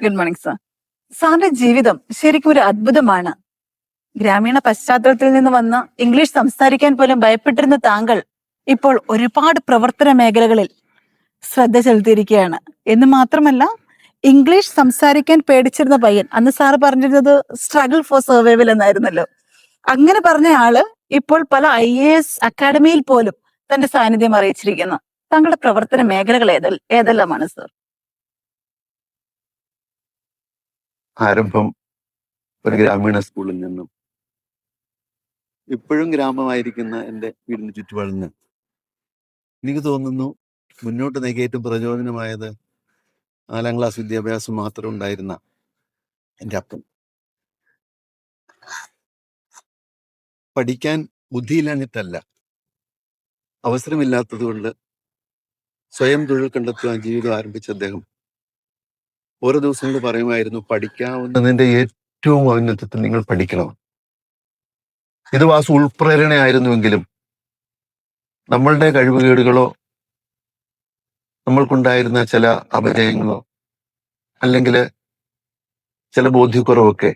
Good morning sir. സാറിന്റെ ജീവിതം ശരിക്കും ഒരു അത്ഭുതമാണ്. ഗ്രാമീണ പശ്ചാത്തലത്തിൽ നിന്ന് വന്ന് ഇംഗ്ലീഷ് സംസാരിക്കാൻ പോലും ഭയപ്പെട്ടിരുന്ന താങ്കൾ ഇപ്പോൾ ഒരുപാട് പ്രവർത്തന മേഖലകളിൽ ശ്രദ്ധ ചെലുത്തിയിരിക്കുകയാണ്. എന്ന് മാത്രമല്ല, ഇംഗ്ലീഷ് സംസാരിക്കാൻ പേടിച്ചിരുന്ന പയ്യൻ, അന്ന് സാറ് പറഞ്ഞിരുന്നത് സ്ട്രഗിൾ ഫോർ സർവൈവൽ എന്നായിരുന്നല്ലോ. അങ്ങനെ പറഞ്ഞ ആള് ഇപ്പോൾ പല IAS അക്കാഡമിയിൽ പോലും തന്റെ സാന്നിധ്യം അറിയിച്ചിരിക്കുന്നു. താങ്കളുടെ പ്രവർത്തന മേഖലകൾ ഏതെല്ലാമാണ് സർ? ആരംഭം ഒരു ഗ്രാമീണ സ്കൂളിൽ നിന്നും ഇപ്പോഴും ഗ്രാമമായിരിക്കുന്ന എൻ്റെ വീടിന് ചുറ്റുപാടിൽ നിന്ന് എനിക്ക് തോന്നുന്നു മുന്നോട്ട് നയിക്കേറ്റവും പ്രചോദനമായത് 4ാം ക്ലാസ് വിദ്യാഭ്യാസം മാത്രം ഉണ്ടായിരുന്ന എൻ്റെ അപ്പൻ. പഠിക്കാൻ ബുദ്ധിയില്ലാഞ്ഞിട്ടല്ല, അവസരമില്ലാത്തത് കൊണ്ട് സ്വയം തൊഴിൽ കണ്ടെത്തുവാൻ ജീവിതം ആരംഭിച്ച അദ്ദേഹം ഓരോ ദിവസങ്ങൾ പറയുമായിരുന്നു, പഠിക്കാവുന്നതിൻ്റെ ഏറ്റവും ഔന്നത്യത്തിൽ നിങ്ങൾ പഠിക്കണം. ഇത് വാസു ഉൾപ്രേരണയായിരുന്നുവെങ്കിലും നമ്മളുടെ കഴിവുകേടുകളോ നമ്മൾക്കുണ്ടായിരുന്ന ചില അപജയങ്ങളോ അല്ലെങ്കിൽ ചില ബോധ്യക്കുറവൊക്കെ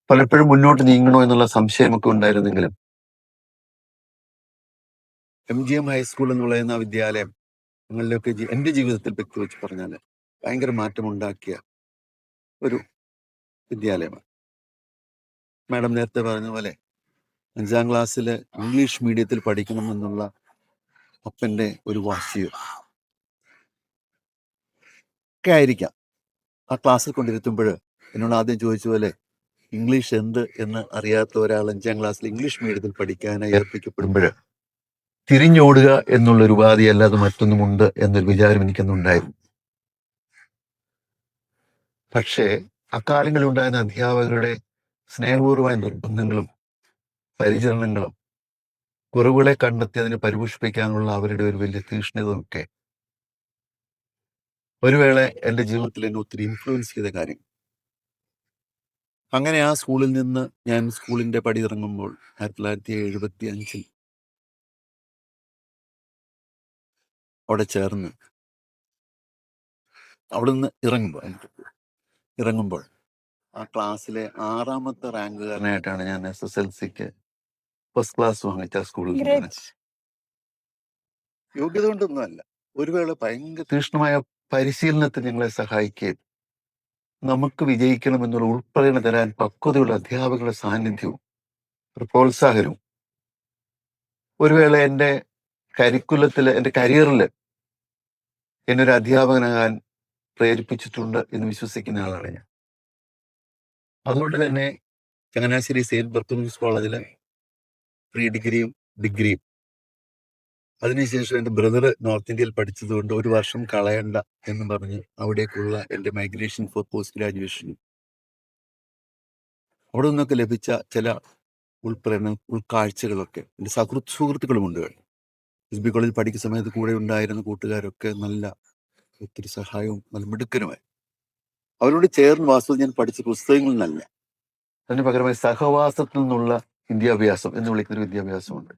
പലപ്പോഴും മുന്നോട്ട് നീങ്ങണോ എന്നുള്ള സംശയമൊക്കെ ഉണ്ടായിരുന്നെങ്കിലും MGM ഹൈസ്കൂൾ എന്ന് പറയുന്ന വിദ്യാലയം ഞങ്ങളിലൊക്കെ എൻ്റെ ജീവിതത്തിൽ വ്യക്തി വെച്ച് പറഞ്ഞാൽ ഭയങ്കര മാറ്റമുണ്ടാക്കിയ ഒരു വിദ്യാലയമാണ്. മാഡം നേരത്തെ പറഞ്ഞ പോലെ 5ാം ക്ലാസ്സിൽ ഇംഗ്ലീഷ് മീഡിയത്തിൽ പഠിക്കണമെന്നുള്ള അപ്പൻ്റെ ഒരു വാശിയോ ഒക്കെ ആയിരിക്കാം. ആ ക്ലാസ്സിൽ കൊണ്ടിരുത്തുമ്പോൾ എന്നോട് ആദ്യം ചോദിച്ച പോലെ ഇംഗ്ലീഷ് എന്ത് എന്ന് അറിയാത്ത ഒരാൾ 5ാം ക്ലാസ്സിൽ ഇംഗ്ലീഷ് മീഡിയത്തിൽ പഠിക്കാനായി ഏർപ്പിക്കപ്പെടുമ്പോൾ തിരിഞ്ഞോടുക എന്നുള്ളൊരു ഉപാധി അല്ലാതെ മറ്റൊന്നുമുണ്ട് എന്നൊരു വിചാരം എനിക്കൊന്നുണ്ടായിരുന്നു. പക്ഷേ അക്കാലങ്ങളിൽ ഉണ്ടായിരുന്ന അധ്യാപകരുടെ സ്നേഹപൂർവമായ നിർബന്ധങ്ങളും പരിചരണങ്ങളും കുറവുകളെ കണ്ടെത്തി അതിനെ പരിപോഷിപ്പിക്കാനുള്ള അവരുടെ ഒരു വലിയ തീക്ഷ്ണതയൊക്കെ ഒരു വേള എൻ്റെ ജീവിതത്തിൽ എന്നെ ഒത്തിരി ഇൻഫ്ലുവൻസ് ചെയ്ത കാര്യം. അങ്ങനെ ആ സ്കൂളിൽ നിന്ന് ഞാൻ സ്കൂളിൻ്റെ പടി ഇറങ്ങുമ്പോൾ 1975 അവിടെ ചേർന്ന് അവിടെ നിന്ന് ഇറങ്ങുമ്പോൾ ആ ക്ലാസ്സിലെ 6ാമത്തെ റാങ്കുകാരനായിട്ടാണ് ഞാൻ SSLCക്ക് ഫസ്റ്റ് ക്ലാസ് വാങ്ങിച്ച സ്കൂളിൽ നിന്ന്. യോഗ്യത കൊണ്ടൊന്നുമല്ല, ഒരു വേള ഭയങ്കര തീക്ഷ്ണമായ പരിശീലനത്തിന് ഞങ്ങളെ സഹായിക്കുകയും നമുക്ക് വിജയിക്കണമെന്നുള്ള ഉൾപ്രേരണ തരാൻ പക്വതയുള്ള അധ്യാപകരുടെ സാന്നിധ്യവും ഒരു പ്രോത്സാഹനവും ഒരു വേള എൻ്റെ കരിക്കുലത്തിൽ, എൻ്റെ കരിയറിൽ എന്നൊരു അധ്യാപകനാകാൻ പ്രേരിപ്പിച്ചിട്ടുണ്ട് എന്ന് വിശ്വസിക്കുന്ന ആളാണ് ഞാൻ. അതുകൊണ്ട് തന്നെ ചങ്ങനാശ്ശേരി സെയിൻറ്റ് ബർത്തമീസ് കോളേജിൽ പ്രീ ഡിഗ്രിയും ഡിഗ്രിയും, അതിനുശേഷം എൻ്റെ ബ്രദർ നോർത്ത് ഇന്ത്യയിൽ പഠിച്ചതുകൊണ്ട് ഒരു വർഷം കളയണ്ട എന്ന് പറഞ്ഞ് അവിടേക്കുള്ള എൻ്റെ മൈഗ്രേഷൻ ഫോർ പോസ്റ്റ് ഗ്രാജുവേഷൻ, അവിടെ നിന്നൊക്കെ ലഭിച്ച ചില ഉൾക്കാഴ്ചകളൊക്കെ എൻ്റെ സുഹൃത്തുക്കളുമുണ്ട്. SB കോളേജിൽ പഠിക്കുന്ന സമയത്ത് കൂടെ ഉണ്ടായിരുന്ന കൂട്ടുകാരൊക്കെ നല്ല ഒത്തിരി സഹായവും നല്ല മിടുക്കനുമായി. അവരോട് ചേർന്ന് വാസ്തവം ഞാൻ പഠിച്ച പുസ്തകങ്ങളിൽ നിന്നല്ല, അതിന് പകരമായി സഹവാസത്തിൽ നിന്നുള്ള വിദ്യാഭ്യാസം എന്ന് വിളിക്കുന്നൊരു വിദ്യാഭ്യാസമുണ്ട്.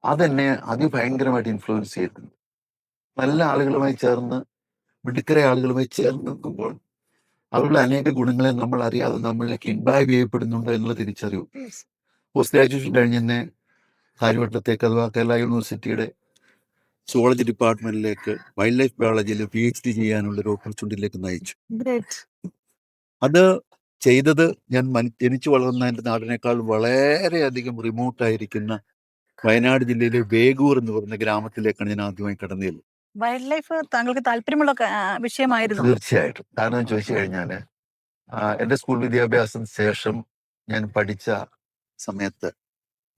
അതെന്നെ അതിഭയങ്കരമായിട്ട് ഇൻഫ്ലുവൻസ് ചെയ്തിട്ടുണ്ട്. നല്ല ആളുകളുമായി ചേർന്ന്, മിടുക്കരെ ആളുകളുമായി ചേർന്ന് നിൽക്കുമ്പോൾ അവരുടെ അനേക ഗുണങ്ങളെ നമ്മൾ അറിയാതെ നമ്മളിലേക്ക് ഇൻബൈബ് ചെയ്യപ്പെടുന്നുണ്ട് എന്നുള്ള തിരിച്ചറിവ്. പോസ്റ്റ് ഗ്രാജുവേഷൻ കഴിഞ്ഞ് തന്നെ കാര്യവട്ടത്തേക്ക് അഥവാ കേരള യൂണിവേഴ്സിറ്റിയുടെ സുവോളജി ഡിപ്പാർട്ട്മെന്റിലേക്ക് വൈൽഡ് ലൈഫ് ബയോളജിയിൽ PhD ചെയ്യാനുള്ള ഒരു ഓപ്പർച്യൂണിറ്റിയിലേക്ക് നയിച്ചു. അത് ചെയ്തത് ഞാൻ ജനിച്ചു വളർന്ന എൻ്റെ നാടിനേക്കാൾ വളരെയധികം റിമോട്ടായിരിക്കുന്ന വയനാട് ജില്ലയിലെ വേഗൂർ എന്ന് പറയുന്ന ഗ്രാമത്തിലേക്കാണ് ഞാൻ ആദ്യമായി കടന്നത്. വൈൽഡ് ലൈഫ് താങ്കൾക്ക് താല്പര്യമുള്ള വിഷയമായിരുന്നു? തീർച്ചയായിട്ടും. കാരണം ചോദിച്ചു കഴിഞ്ഞാൽ എൻ്റെ സ്കൂൾ വിദ്യാഭ്യാസത്തിന് ശേഷം ഞാൻ പഠിച്ച സമയത്ത്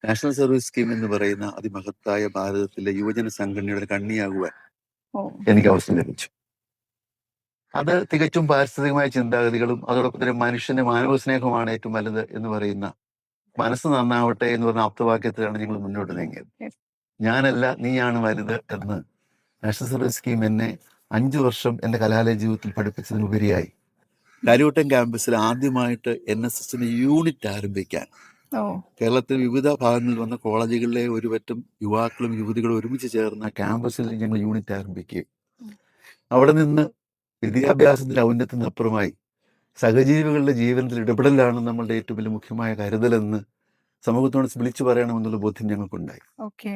നാഷണൽ സർവീസ് സ്കീം എന്ന് പറയുന്ന അതിമഹത്തായ ഭാരതത്തിലെ യുവജന സംഘടനയുടെ കണ്ണിയാകുവാൻ എനിക്ക് അവസരം ലഭിച്ചു. അത് തികച്ചും പാരിസ്ഥിതികമായ ചിന്താഗതികളും അതോടൊപ്പം തന്നെ മനുഷ്യന്റെ മാനവ സ്നേഹമാണ് ഏറ്റവും വലുത് എന്ന് പറയുന്ന, മനസ്സ് നന്നാവട്ടെ എന്ന് പറഞ്ഞ ആപ്തവാക്യത്തിലാണ് ഞങ്ങൾ മുന്നോട്ട് നീങ്ങിയത്. ഞാനല്ല, നീയാണ് വലുത് എന്ന് നാഷണൽ സർവീസ് സ്കീം എന്നെ 5 വർഷം എൻ്റെ കലാലയ ജീവിതത്തിൽ പഠിപ്പിച്ചതിനുപരിയായി കാര്യവട്ടം ക്യാമ്പസിൽ ആദ്യമായിട്ട് NSSന്റെ യൂണിറ്റ് ആരംഭിക്കാൻ കേരളത്തിൽ വിവിധ ഭാഗങ്ങളിൽ വന്ന കോളേജുകളിലെ ഒരുപറ്റം യുവാക്കളും യുവതികളും ഒരുമിച്ച് ചേർന്ന ക്യാമ്പസിൽ ഞങ്ങൾ യൂണിറ്റ് ആരംഭിക്കുകയും അവിടെ നിന്ന് വിദ്യാഭ്യാസത്തിന്റെ ഔന്നത്യത്തിനപ്പുറമായി സഹജീവികളുടെ ജീവനത്തിൽ ഇടപെടലാണ് നമ്മളുടെ ഏറ്റവും വലിയ മുഖ്യമായ കരുതലെന്ന് സമൂഹത്തോട് വിളിച്ചു പറയണമെന്നുള്ള ബോധ്യം ഞങ്ങൾക്കുണ്ടായി. ഓക്കെ.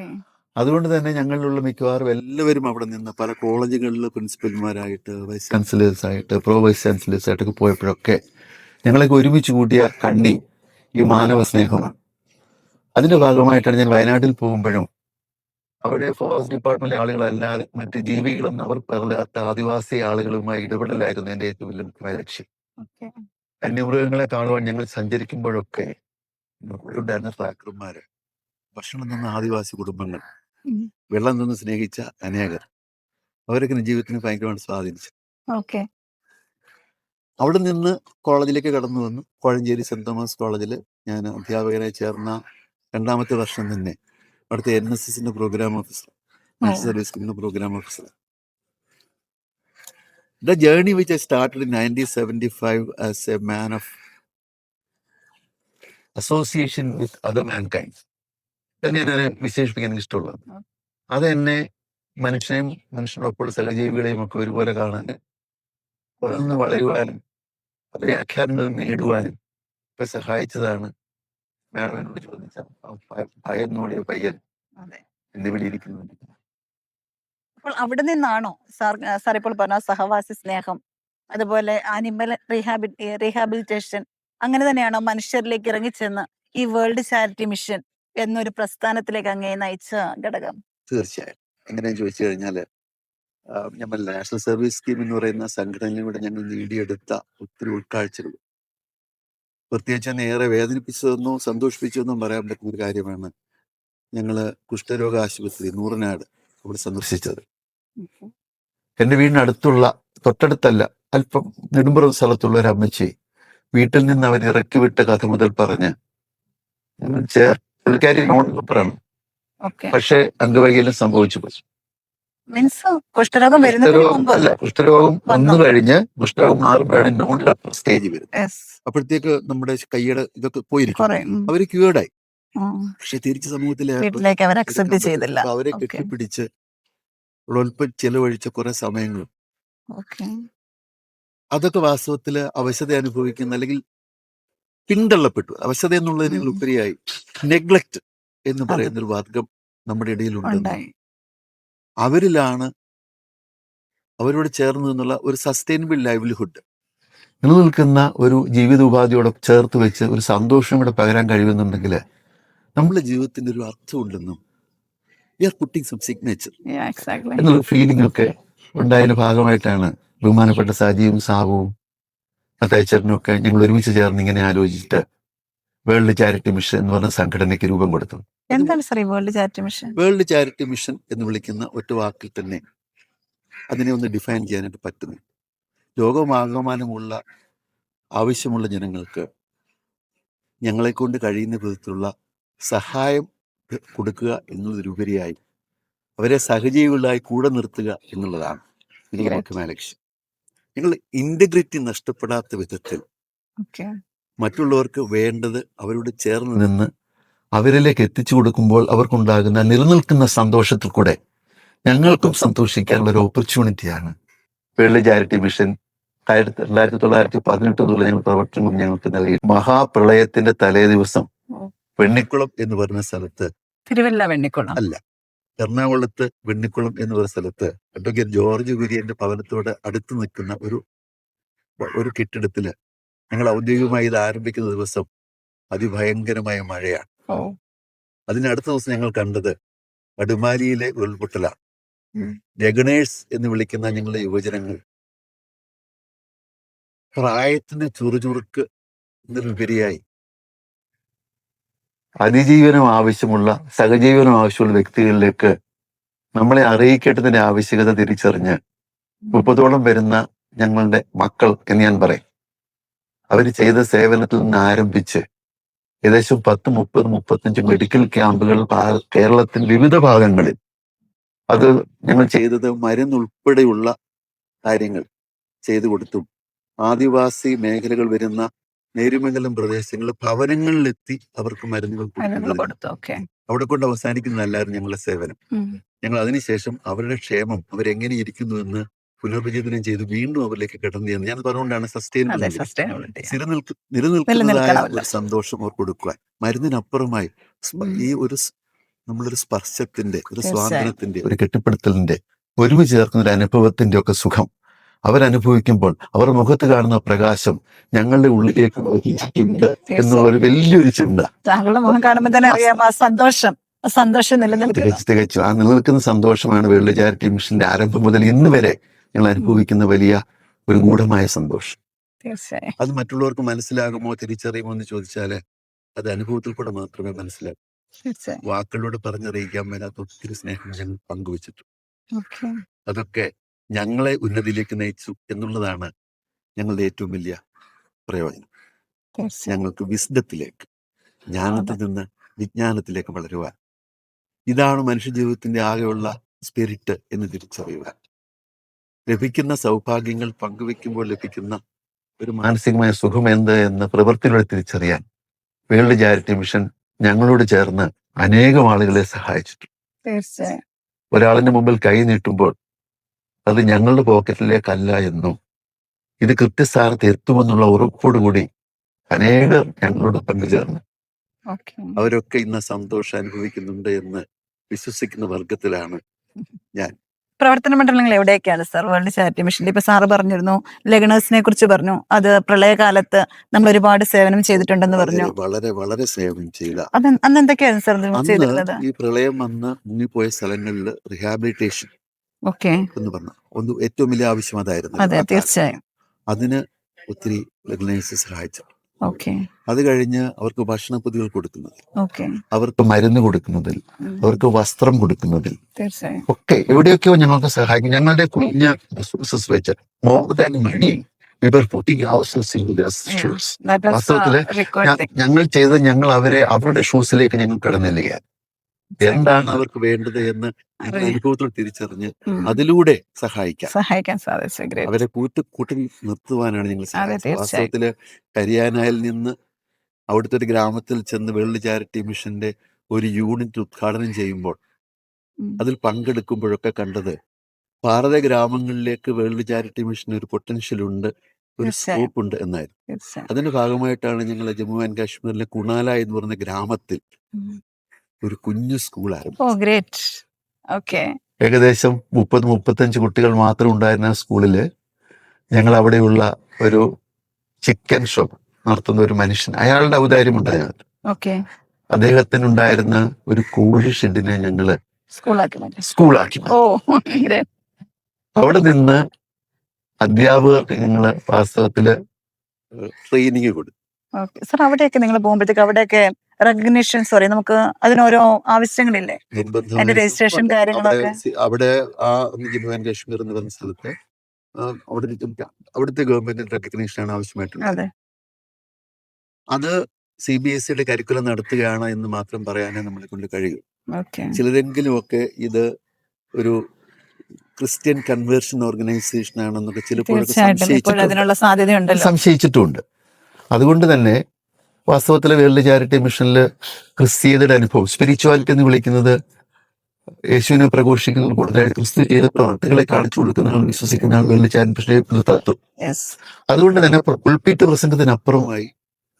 അതുകൊണ്ട് തന്നെ ഞങ്ങളിലുള്ള മിക്കവാറും എല്ലാവരും അവിടെ നിന്ന് പല കോളേജുകളിൽ പ്രിൻസിപ്പൽമാരായിട്ട്, വൈസ് ചാൻസലേഴ്സായിട്ട്, പ്രോ വൈസ് ചാൻസലേഴ്സായിട്ടൊക്കെ പോയപ്പോഴൊക്കെ ഞങ്ങളൊക്കെ ഒരുമിച്ച് കൂട്ടിയ കണ്ണി ഈ മാനവ സ്നേഹമാണ്. അതിന്റെ ഭാഗമായിട്ടാണ് ഞാൻ വയനാട്ടിൽ പോകുമ്പോഴും അവിടെ ഫോറസ്റ്റ് ഡിപ്പാർട്ട്മെന്റിലെ ആളുകളല്ലാതെ മറ്റ് ജീവികളെന്ന് അവർ പറയാത്ത ആദിവാസി ആളുകളുമായി ഇടപെടലായിരുന്നു എൻ്റെ ഏറ്റവും വലിയ മുഖ്യമായ ലക്ഷ്യം. ഓക്കെ. വന്യമൃഗങ്ങളെ കാണുവാൻ ഞങ്ങൾ സഞ്ചരിക്കുമ്പോഴൊക്കെ ഇവിടെ ഉണ്ടായിരുന്ന ട്രാക്കർമാര്, ഭക്ഷണം തന്ന ആദിവാസി കുടുംബങ്ങൾ, വെള്ളം തന്ന് സ്നേഹിച്ച അനേകർ, അവരൊക്കെ ജീവിതത്തിന് ഭയങ്കരമായിട്ട് സ്വാധീനിച്ചു. ഓക്കെ. അവിടെ നിന്ന് കോളേജിലേക്ക് കടന്നു വന്നു. കോഴഞ്ചേരി സെന്റ് തോമസ് കോളേജിൽ ഞാൻ അധ്യാപകനായി ചേർന്ന 2ാമത്തെ വർഷം തന്നെ അവിടുത്തെ NSSന്റെ പ്രോഗ്രാം ഓഫീസർ, നാഷണൽ സർവീസ് സ്കീമിന്റെ programme officer. The journey which I started in 1975 as a man of association with other mankind തന്നെയാണ് അതിനെ വിശേഷിപ്പിക്കാൻ എനിക്ക് ഇഷ്ടമുള്ളത്. അത് എന്നെ മനുഷ്യനോടൊപ്പം സഹജീവികളെയും ഒക്കെ ഒരുപോലെ കാണാൻ, വളർന്ന് വളരുവാനും വ്യാഖ്യാനങ്ങൾ നേടുവാനും ഒക്കെ സഹായിച്ചതാണ് മാഡം എന്നോട് ചോദിച്ച ഭയന്നോടിയ പയ്യൻ അതെ. എന്നിവിടെ ഇരിക്കുന്നത്. അപ്പോൾ അവിടെ നിന്നാണോ സാർ ഇപ്പോൾ പറഞ്ഞ സഹവാസി സ്നേഹം, അതുപോലെ ആനിമൽ റീഹാബിലിറ്റേഷൻ, അങ്ങനെ തന്നെയാണോ മനുഷ്യരിലേക്ക് ഇറങ്ങിച്ചെന്ന് ഈ വേൾഡ് ചാരിറ്റി മിഷൻ എന്നൊരു പ്രസ്ഥാനത്തിലേക്ക് അങ്ങേ നയിച്ച ഘടകം? തീർച്ചയായും. എങ്ങനെയാന്ന് ചോദിച്ചു കഴിഞ്ഞാൽ, നമ്മൾ നാഷണൽ സർവീസ് സ്കീം എന്ന് പറയുന്ന സംഘടനയിലൂടെ ഞങ്ങൾ നേടിയെടുത്ത ഒത്തിരി ഉൾക്കാഴ്ചകൾ, പ്രത്യേകിച്ച് തന്നെ ഏറെ വേദനിപ്പിച്ചതെന്നോ സന്തോഷിപ്പിച്ചതെന്നോ പറയാൻ പറ്റുന്ന ഒരു കാര്യമാണ് ഞങ്ങൾ കുഷ്ഠരോഗ ആശുപത്രി നൂറനാട് അവിടെ സന്ദർശിച്ചത്. എൻ്റെ വീടിനടുത്തുള്ള, തൊട്ടടുത്തല്ല, അല്പം നെടുമ്പുറം സ്ഥലത്തുള്ള ഒരു അമ്മച്ചി വീട്ടിൽ നിന്ന് അവർ ഇറക്കി വിട്ട കഥ മുതൽ പറഞ്ഞ് പറയണം. പക്ഷെ അംഗവൈകല്യം സംഭവിച്ചു പോയി. മീൻസ് കുഷ്ഠരോഗം അല്ല, കുഷ്ഠരോഗം വന്നു കഴിഞ്ഞ് കുഷ്ഠരോഗം മാറുമ്പോഴാണ് നോൺ സ്റ്റേജ് വരും. അപ്പോഴത്തേക്ക് നമ്മുടെ കൈയുടെ ഇതൊക്കെ പോയിരിക്കും, അവര് ക്യൂർഡായി. പക്ഷെ തിരിച്ച് സമൂഹത്തിലെ അവരെ കെട്ടിപ്പിടിച്ച് ഒൽപ്പം ചെലവഴിച്ച കുറെ സമയങ്ങളും അതൊക്കെ വാസ്തവത്തില് അവശത അനുഭവിക്കുന്ന, അല്ലെങ്കിൽ പിന്തള്ളപ്പെട്ടു, അവശത എന്നുള്ളതിന് ഉപരിയായി നെഗ്ലക്ട് എന്ന് പറയുന്ന ഒരു വർഗം നമ്മുടെ ഇടയിലുണ്ട്. അവരിലാണ് അവരോട് ചേർന്ന് നിന്നുള്ള ഒരു സസ്റ്റൈനബിൾ ലൈവ്ലിഹുഡ് നിലനിൽക്കുന്ന ഒരു ജീവിത ഉപാധിയോടെ ചേർത്ത് വെച്ച് ഒരു സന്തോഷം കൂടെ പകരാൻ കഴിയുന്നുണ്ടെങ്കിൽ നമ്മുടെ ജീവിതത്തിന്റെ ഒരു അർത്ഥമുണ്ടെന്നും we are putting some signature എന്നുള്ള ഫീലിംഗ് ഒക്കെ ഉണ്ടായതിന്റെ ഭാഗമായിട്ടാണ് ബഹുമാനപ്പെട്ട സാജിയും സാബുവും മത്തയച്ചനും ഒക്കെ ഞങ്ങൾ ഒരുമിച്ച് ചേർന്ന് ഇങ്ങനെ ആലോചിച്ചിട്ട് വേൾഡ് ചാരിറ്റി മിഷൻ എന്ന് പറഞ്ഞ സംഘടനയ്ക്ക് രൂപം കൊടുത്തു. എന്താണ് sir world charity mission? World charity mission എന്ന് വിളിക്കുന്ന ഒറ്റ വാക്കിൽ തന്നെ അതിനെ ഒന്ന് ഡിഫൈൻ ചെയ്യാനായിട്ട് പറ്റുന്നു. ലോകമാകമാനമുള്ള ആവശ്യമുള്ള ജനങ്ങൾക്ക് ഞങ്ങളെ കൊണ്ട് കഴിയുന്ന വിധത്തിലുള്ള സഹായം കൊടുക്കുക എന്നുള്ളതിലുപരിയായി അവരെ സഹജീവികളായി കൂടെ നിർത്തുക എന്നുള്ളതാണ് ഇതിന്റെ മുഖ്യമായ ലക്ഷ്യം. ഞങ്ങൾ ഇന്റഗ്രിറ്റി നഷ്ടപ്പെടാത്ത വിധത്തിൽ മറ്റുള്ളവർക്ക് വേണ്ടത് അവരോട് ചേർന്ന് നിന്ന് അവരിലേക്ക് എത്തിച്ചു കൊടുക്കുമ്പോൾ അവർക്കുണ്ടാകുന്ന നിലനിൽക്കുന്ന സന്തോഷത്തിൽ കൂടെ ഞങ്ങൾക്കും സന്തോഷിക്കാനുള്ള ഒരു ഓപ്പർച്യൂണിറ്റിയാണ് വേൾഡ് ചാരിറ്റി മിഷൻ 1918 മുതൽ ഞങ്ങൾ പ്രവർത്തനം ഞങ്ങൾക്ക് നൽകി. മഹാപ്രളയത്തിന്റെ തലേ ദിവസം വെണ്ണിക്കുളം എന്ന് പറഞ്ഞ സ്ഥലത്ത്, തിരുവല്ല വെണ്ണിക്കുളം അല്ല, എറണാകുളത്ത് വെണ്ണിക്കുളം എന്ന് പറയുന്ന സ്ഥലത്ത് അഡ്വക്കേറ്റ് ജോർജ് കുര്യന്റെ ഭവനത്തോട് അടുത്ത് നിൽക്കുന്ന ഒരു കെട്ടിടത്തില് ഞങ്ങൾ ഔദ്യോഗികമായി ഇത് ആരംഭിക്കുന്ന ദിവസം അതിഭയങ്കരമായ മഴയാണ്. അതിനടുത്ത ദിവസം ഞങ്ങൾ കണ്ടത് അടിമാലിയിലെ ഉരുൾപൊട്ടലാണ്. ജഗണേഴ്സ് എന്ന് വിളിക്കുന്ന ഞങ്ങളുടെ യുവജനങ്ങൾ പ്രായത്തിന് ചുറുചുറുക്ക് എന്നതിലുപരിയായി അതിജീവനം ആവശ്യമുള്ള, സഹജീവനം ആവശ്യമുള്ള വ്യക്തികളിലേക്ക് നമ്മളെ അറിയിക്കേണ്ടതിന്റെ ആവശ്യകത തിരിച്ചറിഞ്ഞ് 30ഓളം വരുന്ന ഞങ്ങളുടെ മക്കൾ എന്ന് ഞാൻ പറയും, അവർ ചെയ്ത സേവനത്തിൽ നിന്ന് ആരംഭിച്ച് ഏകദേശം 10, 30, 35 മെഡിക്കൽ ക്യാമ്പുകൾ കേരളത്തിന്റെ വിവിധ ഭാഗങ്ങളിൽ, അത് ഞങ്ങൾ ചെയ്തത് മരുന്നുൾപ്പെടെയുള്ള കാര്യങ്ങൾ ചെയ്തു കൊടുത്തും ആദിവാസി മേഖലകൾ വരുന്ന നേരുമംഗലം പ്രദേശങ്ങളിൽ ഭവനങ്ങളിലെത്തി അവർക്ക് മരുന്നുകൾ കൊടുത്തു. അവിടെ കൊണ്ട് അവസാനിക്കുന്നതല്ലായിരുന്നു ഞങ്ങളുടെ സേവനം. ഞങ്ങൾ അതിനുശേഷം അവരുടെ ക്ഷേമം, അവരെങ്ങനെ ഇരിക്കുന്നു എന്ന് പുനർവിചിന്തനം ചെയ്ത് വീണ്ടും അവരിലേക്ക് കടന്നു ചെന്ന് ഞാൻ പറഞ്ഞുകൊണ്ടാണ് അതെ, സസ്റ്റൈനബിൾ സസ്റ്റൈനബിലിറ്റി നിലനിൽക്കുന്നതായ നിലനിൽക്കണമല്ലോ. ഒരു സന്തോഷം അവർക്ക് കൊടുക്കുവാൻ മരുന്നിനപ്പുറമായി ഈ ഒരു നമ്മളൊരു സ്പർശത്തിന്റെ ഒരു തീർച്ചയായും. സ്വാതന്ത്ര്യത്തിന്റെ ഒരു കെട്ടിപ്പടുത്തലിന്റെ ഒരുമിച്ച് ചേർക്കുന്ന ഒരു അനുഭവത്തിന്റെ ഒക്കെ സുഖം അവരനുഭവിക്കുമ്പോൾ അവർ മുഖത്ത് കാണുന്ന പ്രകാശം ഞങ്ങളുടെ ഉള്ളിലേക്ക് ഉണ്ട് എന്നുള്ള ഒരു വലിയൊരു ചിന്ത. താങ്കളുടെ മുഖം കാണുമ്പോൾ തന്നെ അറിയാം ആ സന്തോഷം നിലനിൽക്കുന്നു. തികച്ചും ആ നിലനിൽക്കുന്ന സന്തോഷമാണ് വേൾഡ് ചാരിറ്റി മിഷന്റെ ആരംഭം മുതൽ ഇന്ന് വരെ ഞങ്ങൾ അനുഭവിക്കുന്ന വലിയ ഒരു ഗൂഢമായ സന്തോഷം. തീർച്ചയായും. അത് മറ്റുള്ളവർക്ക് മനസ്സിലാകുമോ തിരിച്ചറിയുമോ എന്ന് ചോദിച്ചാല് അത് അനുഭവത്തിൽ കൂടെ മാത്രമേ മനസ്സിലാകൂ. തീർച്ചയായും. വാക്കുകളോട് പറഞ്ഞറിയിക്കാൻ മേലാത്ത ഒത്തിരി സ്നേഹം ഞങ്ങൾ പങ്കുവച്ചിട്ടുണ്ട്. ഓക്കെ. അതൊക്കെ ഞങ്ങളെ ഉന്നതിയിലേക്ക് നയിച്ചു എന്നുള്ളതാണ് ഞങ്ങളുടെ ഏറ്റവും വലിയ പ്രയോജനം. തീർച്ചയായും. ഞങ്ങൾക്ക് വിസ്ഡത്തിലേക്ക്, ജ്ഞാനത്തിൽ നിന്ന് വിജ്ഞാനത്തിലേക്ക് വളരുവാൻ, ഇതാണ് മനുഷ്യജീവിതത്തിന്റെ ആകെയുള്ള സ്പിരിറ്റ് എന്ന് തിരിച്ചറിയുക. ലഭിക്കുന്ന സൗഭാഗ്യങ്ങൾ പങ്കുവെക്കുമ്പോൾ ലഭിക്കുന്ന ഒരു മാനസികമായ സുഖം എന്ത് എന്ന് പ്രവൃത്തിയിലൂടെ തിരിച്ചറിയാൻ വേൾഡ് ചാരിറ്റി മിഷൻ ഞങ്ങളോട് ചേർന്ന് അനേകം ആളുകളെ സഹായിച്ചിട്ടുണ്ട്. തീർച്ചയായും. ഒരാളിന്റെ മുമ്പിൽ കൈ നീട്ടുമ്പോൾ അത് ഞങ്ങളുടെ പോക്കറ്റിലേക്കല്ല എന്നും ഇത് കൃത്യസ്ഥാനത്ത് എത്തുമെന്നുള്ള ഉറപ്പോടുകൂടി അനേകർ ഞങ്ങളോട് പങ്കുചേർന്നു. ഓക്കെ. അവരൊക്കെ ഇന്ന് സന്തോഷം അനുഭവിക്കുന്നുണ്ട് എന്ന് വിശ്വസിക്കുന്ന വർഗത്തിലാണ് ഞാൻ. പ്രവർത്തന മണ്ഡലങ്ങൾ എവിടെയൊക്കെയാണ് സാർ വേൾഡ് ചാരിറ്റി മിഷന്റെ? ഇപ്പൊ സാറ് പറഞ്ഞിരുന്നു ലേണേഴ്സിനെ കുറിച്ച് പറഞ്ഞു, അത് പ്രളയകാലത്ത് നമ്മൾ ഒരുപാട് സേവനം ചെയ്തിട്ടുണ്ടെന്ന് പറഞ്ഞു. വളരെ വളരെ സേവനം ചെയ്ത അത് അന്ന് എന്തൊക്കെയാണ് സാർ ചെയ്തിരുന്നത്? ഈ പ്രളയം വന്ന് മുങ്ങിപ്പോയ സ്ഥലങ്ങളിൽ റീഹാബിലിറ്റേഷൻ ഓക്കെ. എന്ന് പറഞ്ഞ ഏറ്റവും വലിയ ആവശ്യം അതായിരുന്നു. അതെ, തീർച്ചയായും. അതിന് ഒത്തിരി ലേണേഴ്സ് സഹായിച്ചു. ഓക്കെ. അത് കഴിഞ്ഞ് അവർക്ക് ഭക്ഷണപ്പൊതികൾ കൊടുക്കുന്നതിൽ, ഓക്കെ, അവർക്ക് മരുന്ന് കൊടുക്കുന്നതിൽ, അവർക്ക് വസ്ത്രം കൊടുക്കുന്നതിൽ തീർച്ചയായും ഒക്കെ എവിടെയൊക്കെയോ ഞങ്ങൾക്ക് സഹായിക്കും. ഞങ്ങളുടെ കുഞ്ഞ റിസോഴ്സസ് വെച്ച് more than money we were putting ourselves into their shoes. വാസ്തവത്തില് ഞങ്ങൾ ചെയ്ത് ഞങ്ങൾ അവരെ അവരുടെ ഷൂസിലേക്ക് ഞങ്ങൾ കടന്നില്ല. എന്താണ് അവർക്ക് വേണ്ടത് എന്ന് അനുഭവത്തിൽ തിരിച്ചറിഞ്ഞ് അതിലൂടെ സഹായിക്കാൻ സാധിച്ചു. അവരെ കൂട്ടി നിർത്തുവാനാണ് ഞങ്ങൾ സഹായിച്ചത്. വാസ്തവത്തില് ഹരിയാനയിൽ നിന്ന് അവിടുത്തെ ഒരു ഗ്രാമത്തിൽ ചെന്ന് വേൾഡ് ചാരിറ്റി മിഷന്റെ ഒരു യൂണിറ്റ് ഉദ്ഘാടനം ചെയ്യുമ്പോൾ അതിൽ പങ്കെടുക്കുമ്പോഴൊക്കെ കണ്ടത് ഭാരത ഗ്രാമങ്ങളിലേക്ക് വേൾഡ് ചാരിറ്റി മിഷൻ ഒരു പൊട്ടൻഷ്യൽ ഉണ്ട്, ഒരു സ്കോപ്പ് ഉണ്ട് എന്നായിരുന്നു. അതിന്റെ ഭാഗമായിട്ടാണ് ഞങ്ങൾ ജമ്മു ആൻഡ് കാശ്മീരിലെ കുണാല എന്ന് പറയുന്ന ഗ്രാമത്തിൽ ഒരു കുഞ്ഞു സ്കൂൾ ആരംഭിച്ചു. ഏകദേശം 30-35 കുട്ടികൾ മാത്രം ഉണ്ടായിരുന്ന സ്കൂളില് ഞങ്ങൾ അവിടെയുള്ള ഒരു ചിക്കൻ ഷോപ്പ് നടത്തുന്ന ഒരു മനുഷ്യൻ, അയാളുടെ ഔദാര്യം ഉണ്ടായിരുന്നു. അദ്ദേഹത്തിനുണ്ടായിരുന്ന ഒരു കോഴി ഷെഡിനെ ഞങ്ങള് സ്കൂളാക്കി. അവിടെ നിന്ന് അധ്യാപകർക്ക് ഞങ്ങള് വാസ്തവത്തില് ട്രെയിനിങ് കൊടുത്തു. സാർ, അവിടെയൊക്കെ നിങ്ങൾ പോകുമ്പോഴത്തേക്ക് അവിടെയൊക്കെ റെക്കഗ്നിഷൻ, നമുക്ക് അതിനോരോ ആവശ്യങ്ങളില്ലേ? രജിസ്ട്രേഷൻ കാര്യങ്ങളൊക്കെ അവിടെ ആ ജമ്മു ആൻഡ് കാശ്മീർ എന്ന് പറഞ്ഞ സ്ഥലത്ത് അവിടുത്തെ ഗവൺമെന്റിന്റെ റെക്കഗ്നീഷനാണ് ആവശ്യമായിട്ടുള്ളത്. അത് CBSE കരിക്കുലം നടത്തുകയാണ് എന്ന് മാത്രം പറയാനേ നമ്മളെ കൊണ്ട് കഴിയും. ചിലരെങ്കിലും ഒക്കെ ഇത് ഒരു ക്രിസ്ത്യൻ കൺവേർഷൻ ഓർഗനൈസേഷൻ ആണെന്നൊക്കെ ചിലപ്പോഴൊക്കെ സംശയിച്ചിട്ടുണ്ട്. അതുകൊണ്ട് തന്നെ വാസ്തവത്തിലെ വേൾഡ് ചാരിറ്റി മിഷനിൽ ക്രിസ്തീയതയുടെ അനുഭവം, സ്പിരിച്വാലിറ്റി എന്ന് വിളിക്കുന്നത് യേശുവിനെ പ്രഘോഷിക്കുന്നത് കൂടുതലായി ക്രിസ്തു ചെയ്ത പ്രവർത്തികളെ കാണിച്ചു കൊടുക്കുന്നതാണ് വിശ്വസിക്കുന്ന വേൾഡ് ചാരിറ്റി മിഷന്റെ തത്വം. അതുകൊണ്ട് തന്നെ പുൾപിറ്റ് പ്രസംഗത്തിനപ്പുറമായി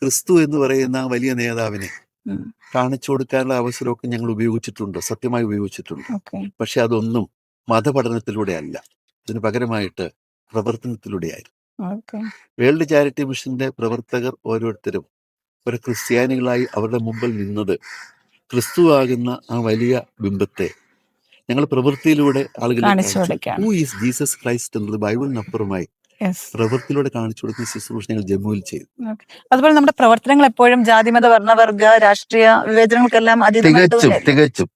ക്രിസ്തു എന്ന് പറയുന്ന വലിയ നേതാവിനെ കാണിച്ചു കൊടുക്കാനുള്ള അവസരമൊക്കെ ഞങ്ങൾ ഉപയോഗിച്ചിട്ടുണ്ട്, സത്യമായി ഉപയോഗിച്ചിട്ടുണ്ട്. പക്ഷെ അതൊന്നും മതപഠനത്തിലൂടെ അല്ല, ഇതിന് പകരമായിട്ട് പ്രവർത്തനത്തിലൂടെയായിരുന്നു. വേൾഡ് ചാരിറ്റി മിഷന്റെ പ്രവർത്തകർ ഓരോരുത്തരും ഒരു ക്രിസ്ത്യാനികളായി അവരുടെ മുമ്പിൽ നിന്നത് ക്രിസ്തു ആകുന്ന ആ വലിയ ബിംബത്തെ ഞങ്ങൾ പ്രവൃത്തിയിലൂടെ ആളുകളെ ഹൂ ഈസ് ജീസസ് ക്രൈസ്റ്റ് എന്നത് ബൈബിളിനപ്പുറമായി പ്രവൃത്തിയിലൂടെ കാണിച്ചു കൊടുക്കുന്ന ശുശ്രൂഷ ഞങ്ങൾ ജമ്മുവിൽ ചെയ്തു. അതുപോലെ നമ്മുടെ പ്രവർത്തനങ്ങൾ എപ്പോഴും ജാതിമത വർണ്ണവർഗ രാഷ്ട്രീയ വിവേചനങ്ങൾക്കെല്ലാം തികച്ചും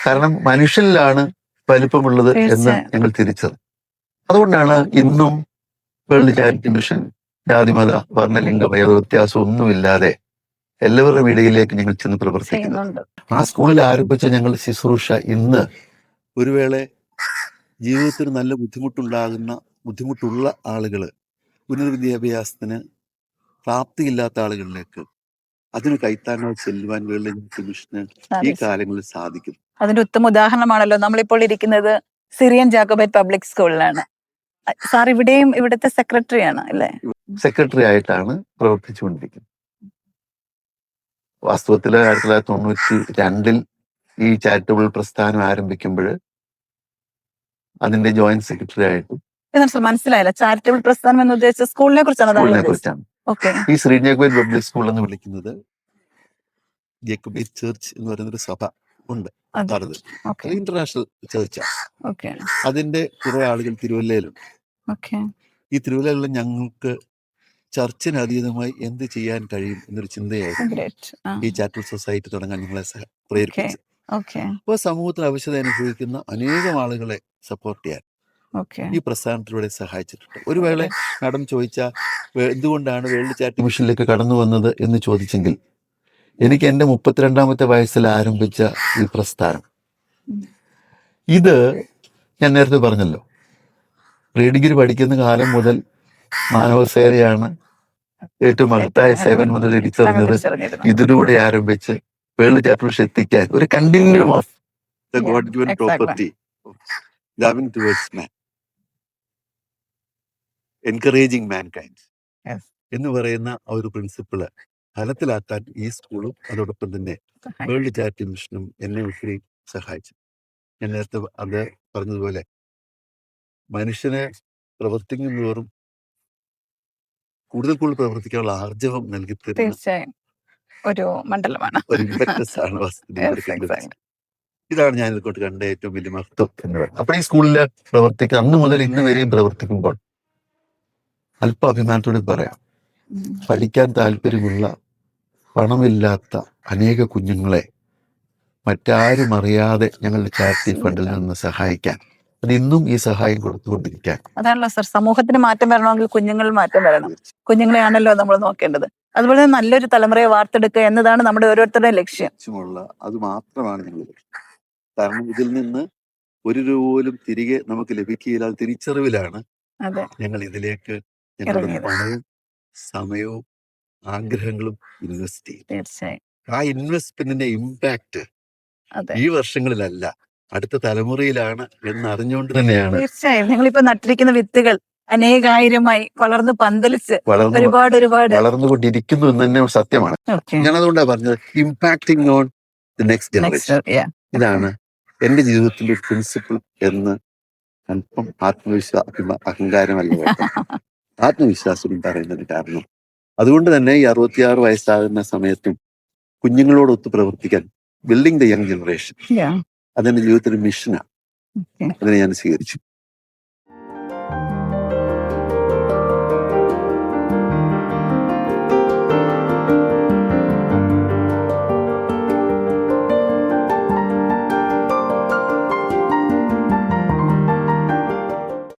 കാരണം മനുഷ്യനിലാണ് വലിപ്പമുള്ളത് എന്ന് ഞങ്ങൾ തിരിച്ചറിഞ്ഞു. അതുകൊണ്ടാണ് ഇന്നും വേൾഡ് ചാരിറ്റി മിഷൻ ജാതിമത വർണ്ണലിംഗ വ്യത്യാസം ഒന്നുമില്ലാതെ എല്ലാവരുടെ വീടുകളിലേക്ക് ഞങ്ങൾ ചെന്ന് പ്രവർത്തിക്കുന്നുണ്ട്. ആ സ്കൂളിൽ ആരംഭിച്ച ഞങ്ങൾ ശുശ്രൂഷ ഇന്ന് ഒരു വേള ജീവിതത്തിന് നല്ല ബുദ്ധിമുട്ടുള്ള ആളുകള് പുനർവിദ്യാഭ്യാസത്തിന് പ്രാപ്തിയില്ലാത്ത ആളുകളിലേക്ക് അതിന് കൈത്താങ്ങായി ചെല്ലുവാൻ വേൾഡ് ചാരിറ്റി മിഷന് ഈ കാലങ്ങളിൽ സാധിക്കും. അതിന്റെ ഉത്തമ ഉദാഹരണമാണല്ലോ നമ്മളിപ്പോൾ ഇരിക്കുന്നത് സിറിയൻ ജാക്കോബൈറ്റ് പബ്ലിക് സ്കൂളിലാണ്. സാർ ഇവിടെയും ഇവിടുത്തെ സെക്രട്ടറി ആണ് അല്ലേ? സെക്രട്ടറി ആയിട്ടാണ് പ്രവർത്തിച്ചുകൊണ്ടിരിക്കുന്നത്. വാസ്തവത്തിൽ 1992 ഈ ചാരിറ്റബിൾ പ്രസ്ഥാനം ആരംഭിക്കുമ്പോൾ അതിന്റെ ജോയിന്റ് സെക്രട്ടറി ആയിട്ടും. എന്നാൽ സാർ മനസ്സിലായില്ല, ചാരിറ്റബിൾ പ്രസ്ഥാനം എന്ന് ഉദ്ദേശിച്ച സ്കൂളിനെ സ്കൂളിനെ കുറിച്ചാണ്. കുറിച്ചാണ്. ഓക്കെ. ഈ ശ്രീ ജേക്കബൈറ്റ് പബ്ലിക് സ്കൂൾ എന്ന് വിളിക്കുന്നത് ജേക്കബൈറ്റ് ചർച്ച് എന്ന് പറയുന്നൊരു സഭ ഉണ്ട് ഭാരതത്തിൽ. അത് ഇന്റർനാഷണൽ ചർച്ചാണ്. ഓക്കെ. അതിന്റെ കുറെ ആളുകൾ തിരുവല്ലയിലുണ്ട്. ഓക്കെ. ഈ തിരുവല്ലയിലുള്ള ഞങ്ങൾക്ക് ചർച്ചിന് അതീതമായി എന്ത് ചെയ്യാൻ കഴിയും എന്നൊരു ചിന്തയായിരുന്നു ഈ ചാരിറ്റബിൾ സൊസൈറ്റി തുടങ്ങാൻ ഞങ്ങളെ പ്രേരിപ്പിച്ചത്. അപ്പോൾ സമൂഹത്തിൽ ആവശ്യത അനുഭവിക്കുന്ന അനേകം ആളുകളെ സപ്പോർട്ട് ചെയ്യാൻ ഈ പ്രസ്ഥാനത്തിലൂടെ സഹായിച്ചിട്ടുണ്ട്. ഒരു വേള മാഡം ചോദിച്ചാൽ എന്തുകൊണ്ടാണ് വേൾഡ് ചാരിറ്റി മിഷനിലേക്ക് കടന്നു വന്നത് എന്ന് ചോദിച്ചെങ്കിൽ, എനിക്ക് എൻ്റെ 32ാമത്തെ വയസ്സിൽ ആരംഭിച്ച ഈ പ്രസ്ഥാനം, ഇത് ഞാൻ നേരത്തെ പറഞ്ഞല്ലോ, പ്രീ ഡിഗ്രി പഠിക്കുന്ന കാലം മുതൽ മാനവസേനയാണ് ഏറ്റവും മഹത്തായ സേവനം എന്ന് തിരിച്ചറിഞ്ഞത്. ഇതിലൂടെ ആരംഭിച്ച് വേൾഡ് ചാരിറ്റി മിഷൻ എത്തിക്കാൻ ഒരു continuum of the God given property loving towards man, encouraging mankind എന്ന് പറയുന്ന ആ ഒരു പ്രിൻസിപ്പിള് ഫലത്തിലാക്കാൻ ഈ സ്കൂളും അതോടൊപ്പം തന്നെ വേൾഡ് ചാരിറ്റി മിഷനും എന്നെ ഒത്തിരി സഹായിച്ചു. ഞാൻ നേരത്തെ അത് പറഞ്ഞതുപോലെ മനുഷ്യനെ പ്രവർത്തിക്കുന്നതോറും കൂടുതൽ പ്രവർത്തിക്കാനുള്ള ആർജവം നൽകി തരുന്ന ഒരു മണ്ഡലമാണ്, ഒരു ഇമ്പക്ടസ് ആണ് വസ്തുത. ഇതാണ് ഞാൻ ഇതുകൊണ്ട് കണ്ട ഏറ്റവും വലിയ മഹത്വം എന്ന് പറയുന്നത്. അപ്പോൾ ഈ സ്കൂളില് പ്രവർത്തിക്കുക അന്ന് മുതൽ ഇന്ന് വരെയും പ്രവർത്തിക്കുമ്പോൾ അല്പ അഭിമാനത്തോടെ പറയാം, പഠിക്കാൻ താല്പര്യമുള്ള പണമില്ലാത്ത അനേക കുഞ്ഞുങ്ങളെ മറ്റാരും അറിയാതെ ഞങ്ങളുടെ ചാരിറ്റി ഫണ്ടിൽ നിന്ന് സഹായിക്കാൻ, അത് ഇന്നും ഈ സഹായം കൊടുത്തുകൊണ്ടിരിക്കാൻ. അതാണല്ലോ സർ, സമൂഹത്തിന് മാറ്റം വരണമെങ്കിൽ കുഞ്ഞുങ്ങളിൽ മാറ്റം വരണം. കുഞ്ഞുങ്ങളെയാണല്ലോ നമ്മൾ നോക്കേണ്ടത്. അതുപോലെ തന്നെ നല്ലൊരു തലമുറയെ വാർത്തെടുക്കുക എന്നതാണ് നമ്മുടെ ഓരോരുത്തരുടെയും ലക്ഷ്യം. അത് മാത്രമാണ് ഞങ്ങളുടെ ലക്ഷ്യം. കാരണം ഇതിൽ നിന്ന് ഒരു രൂപ പോലും തിരികെ നമുക്ക് ലഭിക്കില്ല. തിരിച്ചറിവിലാണ് ഞങ്ങൾ ഇതിലേക്ക് ഞങ്ങളുടെ പണവും സമയവും ആഗ്രഹങ്ങളും ഇൻവെസ്റ്റ് ചെയ്യും. തീർച്ചയായും ആ ഇൻവെസ്റ്റ്മെന്റിന്റെ ഇമ്പാക്ട് ഈ വർഷങ്ങളിലല്ല, അടുത്ത തലമുറയിലാണ് എന്ന് അറിഞ്ഞുകൊണ്ട് തന്നെയാണ്. തീർച്ചയായും നിങ്ങളിപ്പോ നട്ടിരിക്കുന്ന വിത്തുകൾ അനേകായിരമായി വളർന്ന് പന്തലിച്ച് ഒരുപാട് വളർന്നുകൊണ്ടിരിക്കുന്നു എന്ന് തന്നെ സത്യമാണ്. ഞാൻ അതുകൊണ്ടാണ് പറഞ്ഞത് ഇമ്പാക്ടിങ് ഓൺ ദി നെക്സ്റ്റ് ജനറേഷൻ. ഇതാണ് എന്റെ ജീവിതത്തിന്റെ ഒരു പ്രിൻസിപ്പിൾ എന്ന് അല്പം അഹങ്കാരമല്ല ആത്മവിശ്വാസം പറയുന്നതിന് കാരണം. അതുകൊണ്ട് തന്നെ ഈ 66 വയസ്സാകുന്ന സമയത്തും കുഞ്ഞുങ്ങളോടൊത്ത് പ്രവർത്തിക്കാൻ, ബിൽഡിംഗ് ദ യങ് ജനറേഷൻ, അതെന്റെ ജീവിതത്തിന്റെ മിഷനാണ്. അതിനെ ഞാൻ സ്വീകരിച്ചു.